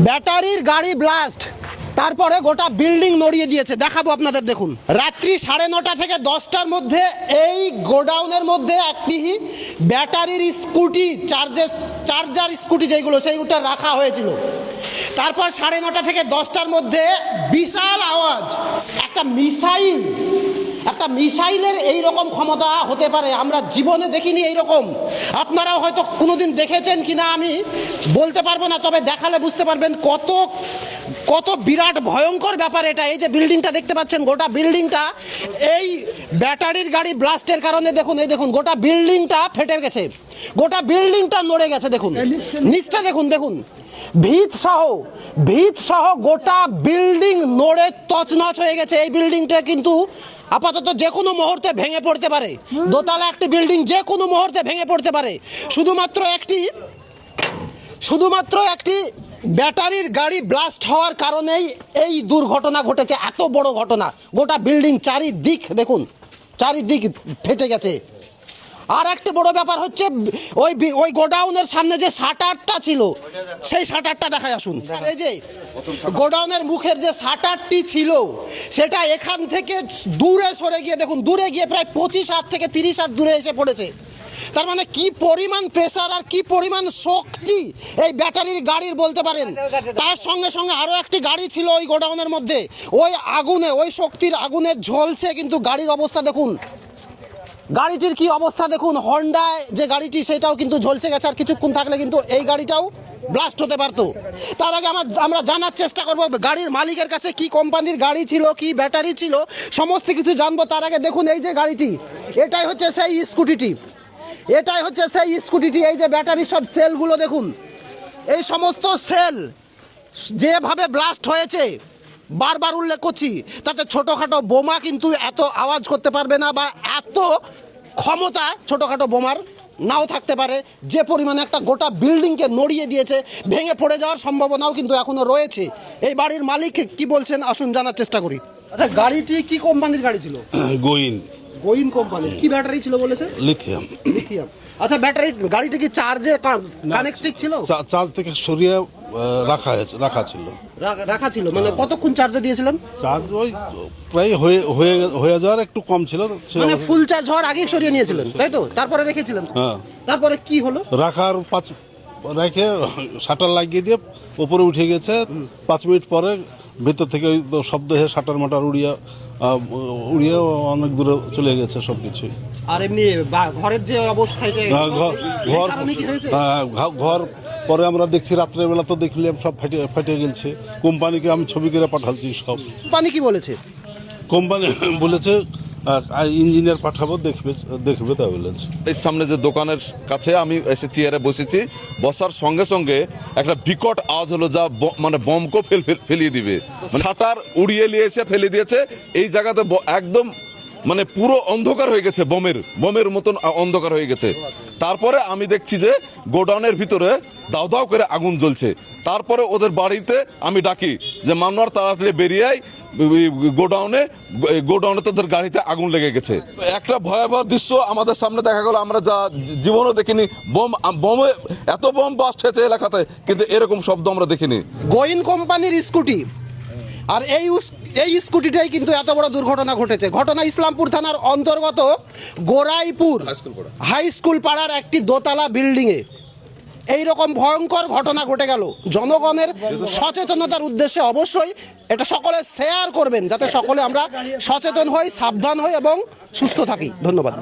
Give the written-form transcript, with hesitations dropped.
ব্যাটারির গাড়ি ব্লাস্ট, তারপরে গোটা বিল্ডিং নড়িয়ে দিয়েছে। দেখাবো আপনাদের, দেখুন। রাত্রি 9:30 থেকে 10টার মধ্যে এই গোডাউনের মধ্যে একটি ব্যাটারির স্কুটি, চার্জার স্কুটি যেগুলো সেইগুলো রাখা হয়েছিল। তারপর 9:30 থেকে 10টার মধ্যে বিশাল আওয়াজ, একটা মিসাইলের এইরকম ক্ষমতা হতে পারে আমরা জীবনে দেখিনি এইরকম। আপনারাও হয়তো কোনোদিন দেখেছেন কিনা আমি বলতে পারবো না, তবে দেখালে বুঝতে পারবেন কত বিরাট ভয়ঙ্কর ব্যাপার এটা। এই যে বিল্ডিংটা দেখতে পাচ্ছেন, গোটা বিল্ডিংটা এই ব্যাটারির গাড়ি ব্লাস্টের কারণে দেখুন, এই দেখুন গোটা বিল্ডিংটা ফেটে গেছে, গোটা বিল্ডিংটা নড়ে গেছে। দেখুন নিচটা দেখুন ভিত সহ গোটা বিল্ডিং নড়ে তছনছ হয়ে গেছে। এই বিল্ডিংটা কিন্তু আপাতত যে কোনো মুহূর্তে ভেঙে পড়তে পারে। দোতলা একটি বিল্ডিং যে কোনো মুহূর্তে ভেঙে পড়তে পারে। শুধুমাত্র একটি ব্যাটারির গাড়ি ব্লাস্ট হওয়ার কারণেই এই দুর্ঘটনা ঘটেছে, এত বড় ঘটনা। গোটা বিল্ডিং চারিদিক ফেটে গেছে। আর একটা বড় ব্যাপার হচ্ছে ওই গোডাউনের সামনে যে শাটারটা ছিল, সেই শাটারটা দেখায় আসুন। এই যে গোডাউনের মুখের যে শাটারটি ছিল সেটা এখান থেকে দূরে সরে গিয়ে দেখুন, দূরে গিয়ে প্রায় 25 হাত থেকে 30 হাত দূরে এসে পড়েছে। তার মানে কি পরিমাণ প্রেসার আর কি পরিমাণ শক্তি এই ব্যাটারির গাড়ির বলতে পারেন। তার সঙ্গে সঙ্গে আরও একটি গাড়ি ছিল ওই গোডাউনের মধ্যে, ওই শক্তির আগুনে ঝলসে কিন্তু গাড়ির অবস্থা দেখুন। গাড়িটির কি অবস্থা দেখুন, হন্ডায় যে গাড়িটি সেটাও কিন্তু ঝলসে গেছে। আর কিছুক্ষণ থাকলে কিন্তু এই গাড়িটাও ব্লাস্ট হতে পারতো। তার আগে আমরা জানার চেষ্টা করব গাড়ির মালিকের কাছে কি কোম্পানির গাড়ি ছিল, কি ব্যাটারি ছিল, সমস্ত কিছু জানবো। তার আগে দেখুন এই যে গাড়িটি, এটাই হচ্ছে সেই স্কুটিটি। এই যে ব্যাটারির সব সেলগুলো দেখুন, এই সমস্ত সেল যেভাবে ব্লাস্ট হয়েছে, বারবার উল্লেখ করছি, তাতে ছোটোখাটো বোমা কিন্তু এত আওয়াজ করতে পারবে না, বা এত ক্ষমতা ছোটোখাটো বোমার নাও থাকতে পারে। যে পরিমাণে একটা গোটা বিল্ডিংকে নড়িয়ে দিয়েছে, ভেঙে পড়ে যাওয়ার সম্ভাবনাও কিন্তু এখনও রয়েছে। এই বাড়ির মালিক কি বলছেন আসুন জানার চেষ্টা করি। আচ্ছা, গাড়িটি কি কোম্পানির গাড়ি ছিল? গোইন কোম্পানির। কি ব্যাটারি ছিল বলেছে? লিথিয়াম। আচ্ছা, গাড়িটা কি চার্জে কানেক্টেড ছিল? চার্জ থেকে সরিয়ে রাখা ছিল মানে কতক্ষণ চার্জে দিয়েছিলেন? চার্জ ওই প্রায় হয়ে যাওয়ার একটু কম ছিল, মানে ফুল চার্জ হওয়ার আগেই সরিয়ে নিয়েছিলেন, তাই তো? তারপরে রেখেছিলেন? হ্যাঁ। তারপরে কি হলো? রেখে শাটার লাগিয়ে দিয়ে উপরে উঠে গেছে। 5 মিনিট পরে ভেতর থেকে শব্দ হয়ে শাটার মাটার উড়িয়ে অনেক দূরে চলে গেছে সবকিছুই। আর এমনি ঘরের যে অবস্থা, ঘর পরে আমরা দেখছি রাত্রেবেলা, তো দেখলাম সব ফেটে গেছে। কোম্পানিকে আমি ছবি করে পাঠাচ্ছি সব। কোম্পানি কি বলেছে? কোম্পানি বলেছে ইঞ্জিনিয়ার পাঠাবো, দেখবে তা বলেছে। এই সামনে যে দোকানের কাছে আমি এসে চেয়ারে বসেছি, বসার সঙ্গে সঙ্গে একটা বিকট আওয়াজ হলো, যা মানে বমকে ফেলিয়ে দিবে। শাটার উড়িয়ে নিয়ে এসে ফেলে দিয়েছে। এই জায়গাতে একদম মানে পুরো অন্ধকার হয়ে গেছে, বমের মতন অন্ধকার হয়ে গেছে। তারপরে আমি দেখছি যে গোডাউনের ভিতরে দাও দাও করে আগুন জ্বলছে। তারপরে ওদের বাড়িতে আমি ডাকি যে মানোয়ার তাড়াতাড়ি বেরিয়ে আয়, গোডাউনে তোদের গাড়িতে আগুন লেগে গেছে। একটা ভয়াবহ দৃশ্য আমাদের সামনে দেখা গেল, আমরা যা জীবনও দেখিনি। এত বোম বাস্ট হয়েছে এলাকাতে, কিন্তু এরকম শব্দ আমরা দেখিনি। গোইন কোম্পানির স্কুটি, আর এই স্কুটিটাই কিন্তু এত বড় দুর্ঘটনা ঘটেছে। ঘটনা ইসলামপুর থানার অন্তর্গত গোরাইপুর হাই স্কুল পাড়ার একটি দোতলা বিল্ডিংয়ে এইরকম ভয়ঙ্কর ঘটনা ঘটে গেল। জনগণের সচেতনতার উদ্দেশ্যে অবশ্যই এটা সকলে শেয়ার করবেন, যাতে সকলে আমরা সচেতন হই, সাবধান হই এবং সুস্থ থাকি। ধন্যবাদ।